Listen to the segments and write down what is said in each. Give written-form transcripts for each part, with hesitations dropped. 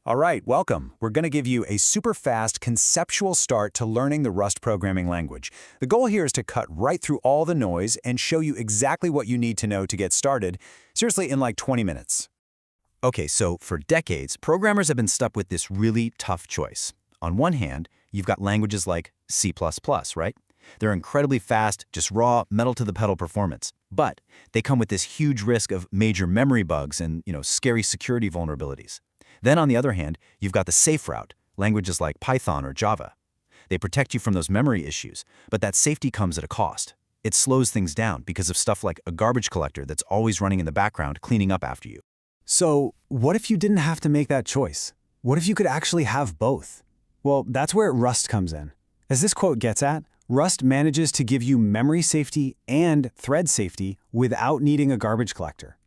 All right, welcome. We're going to give you a super fast conceptual start to learning the Rust programming language. The goal here is to cut right through all the noise and show you exactly what you need to know to get started, seriously in like 20 minutes. Okay, so for decades, programmers have been stuck with this really tough choice. On one hand, you've got languages like C++, right? They're incredibly fast, just raw, metal-to-the-pedal performance. But they come with this huge risk of major memory bugs and, scary security vulnerabilities. Then on the other hand, you've got the safe route, languages like Python or Java. They protect you from those memory issues, but that safety comes at a cost. It slows things down because of stuff like a garbage collector that's always running in the background cleaning up after you. So, what if you didn't have to make that choice? What if you could actually have both? Well, that's where Rust comes in. As this quote gets at, Rust manages to give you memory safety and thread safety without needing a garbage collector.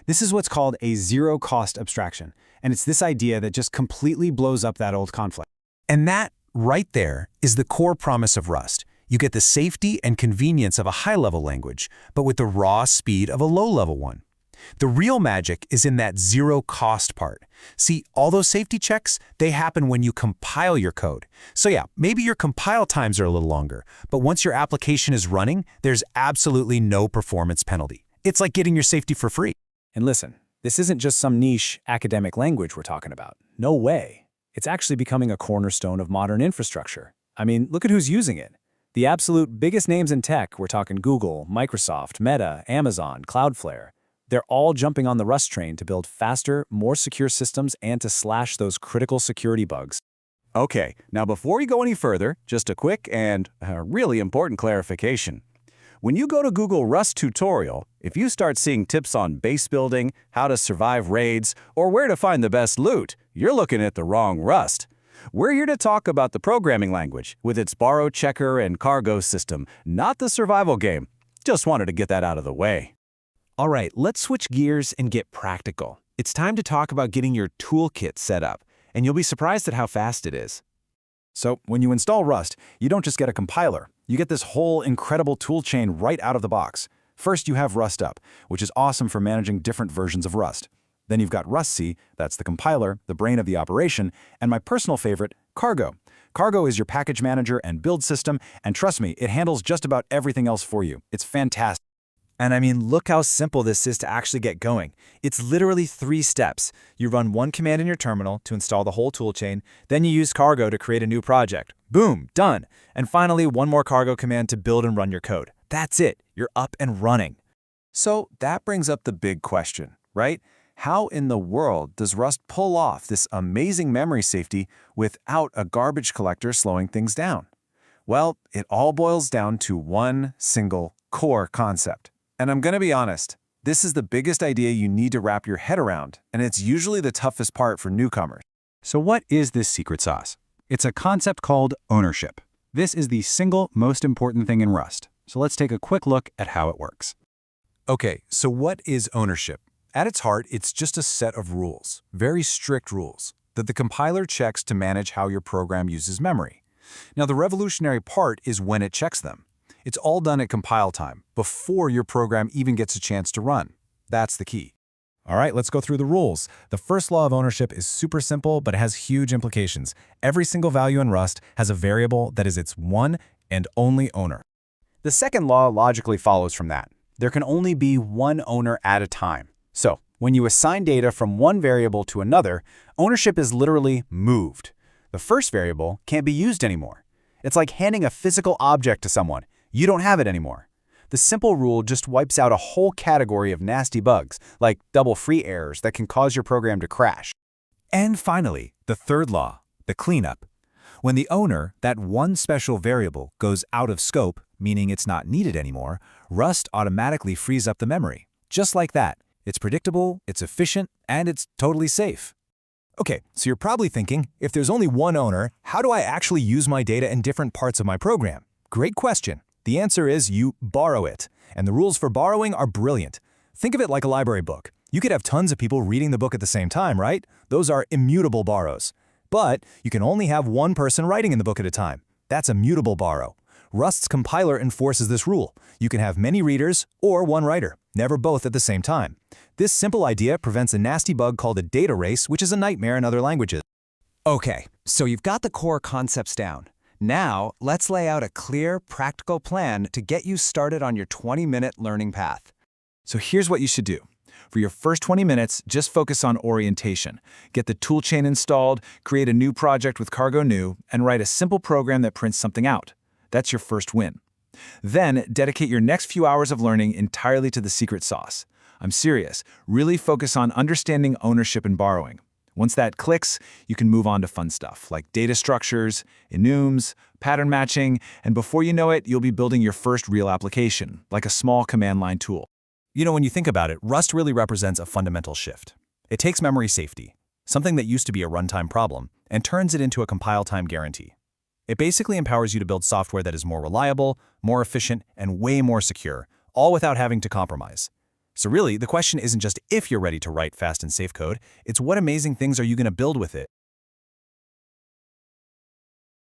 This is what's called a zero-cost abstraction, and it's this idea that just completely blows up that old conflict. And that, right there, is the core promise of Rust. You get the safety and convenience of a high-level language, but with the raw speed of a low-level one. The real magic is in that zero-cost part. See, all those safety checks, they happen when you compile your code. So yeah, maybe your compile times are a little longer, but once your application is running, there's absolutely no performance penalty. It's like getting your safety for free. And listen, this isn't just some niche academic language we're talking about. No way. It's actually becoming a cornerstone of modern infrastructure. I mean, look at who's using it. The absolute biggest names in tech, we're talking Google, Microsoft, Meta, Amazon, Cloudflare. They're all jumping on the Rust train to build faster, more secure systems and to slash those critical security bugs. Okay, now before you go any further, just a quick and really important clarification. When you go to Google Rust tutorial, if you start seeing tips on base building, how to survive raids, or where to find the best loot, you're looking at the wrong Rust. We're here to talk about the programming language with its borrow checker and cargo system, not the survival game. Just wanted to get that out of the way. All right, let's switch gears and get practical. It's time to talk about getting your toolkit set up, and you'll be surprised at how fast it is. So when you install Rust, you don't just get a compiler. You get this whole incredible toolchain right out of the box. First, you have rustup, which is awesome for managing different versions of Rust. Then you've got rustc, that's the compiler, the brain of the operation, and my personal favorite, cargo. Cargo is your package manager and build system, and trust me, it handles just about everything else for you. It's fantastic. And I mean, look how simple this is to actually get going. It's literally 3 steps. You run one command in your terminal to install the whole toolchain, then you use cargo to create a new project. Boom, done. And finally, one more cargo command to build and run your code. That's it. You're up and running. So that brings up the big question, right? How in the world does Rust pull off this amazing memory safety without a garbage collector slowing things down? Well, it all boils down to one single core concept. And I'm going to be honest, this is the biggest idea you need to wrap your head around, and it's usually the toughest part for newcomers. So what is this secret sauce? It's a concept called ownership. This is the single most important thing in Rust. So let's take a quick look at how it works. Okay, so what is ownership? At its heart, it's just a set of rules, very strict rules, that the compiler checks to manage how your program uses memory. Now, the revolutionary part is when it checks them. It's all done at compile time, before your program even gets a chance to run. That's the key. All right, let's go through the rules. The first law of ownership is super simple, but it has huge implications. Every single value in Rust has a variable that is its one and only owner. The second law logically follows from that. There can only be one owner at a time. So, when you assign data from one variable to another, ownership is literally moved. The first variable can't be used anymore. It's like handing a physical object to someone. You don't have it anymore. The simple rule just wipes out a whole category of nasty bugs, like double free errors that can cause your program to crash. And finally, the third law, the cleanup. When the owner, that one special variable, goes out of scope, meaning it's not needed anymore, Rust automatically frees up the memory. Just like that. It's predictable, it's efficient, and it's totally safe. Okay, so you're probably thinking, if there's only one owner, how do I actually use my data in different parts of my program? Great question. The answer is you borrow it. And the rules for borrowing are brilliant. Think of it like a library book. You could have tons of people reading the book at the same time, right? Those are immutable borrows. But you can only have one person writing in the book at a time. That's a mutable borrow. Rust's compiler enforces this rule. You can have many readers or one writer, never both at the same time. This simple idea prevents a nasty bug called a data race, which is a nightmare in other languages. Okay, so you've got the core concepts down. Now, let's lay out a clear, practical plan to get you started on your 20-minute learning path. So here's what you should do. For your first 20 minutes, just focus on orientation. Get the toolchain installed, create a new project with Cargo New, and write a simple program that prints something out. That's your first win. Then, dedicate your next few hours of learning entirely to the secret sauce. I'm serious. Really focus on understanding ownership and borrowing. Once that clicks, you can move on to fun stuff like data structures, enums, pattern matching, and before you know it, you'll be building your first real application, like a small command line tool. You know, when you think about it, Rust really represents a fundamental shift. It takes memory safety, something that used to be a runtime problem, and turns it into a compile time guarantee. It basically empowers you to build software that is more reliable, more efficient, and way more secure, all without having to compromise. So really, the question isn't just if you're ready to write fast and safe code, it's what amazing things are you going to build with it.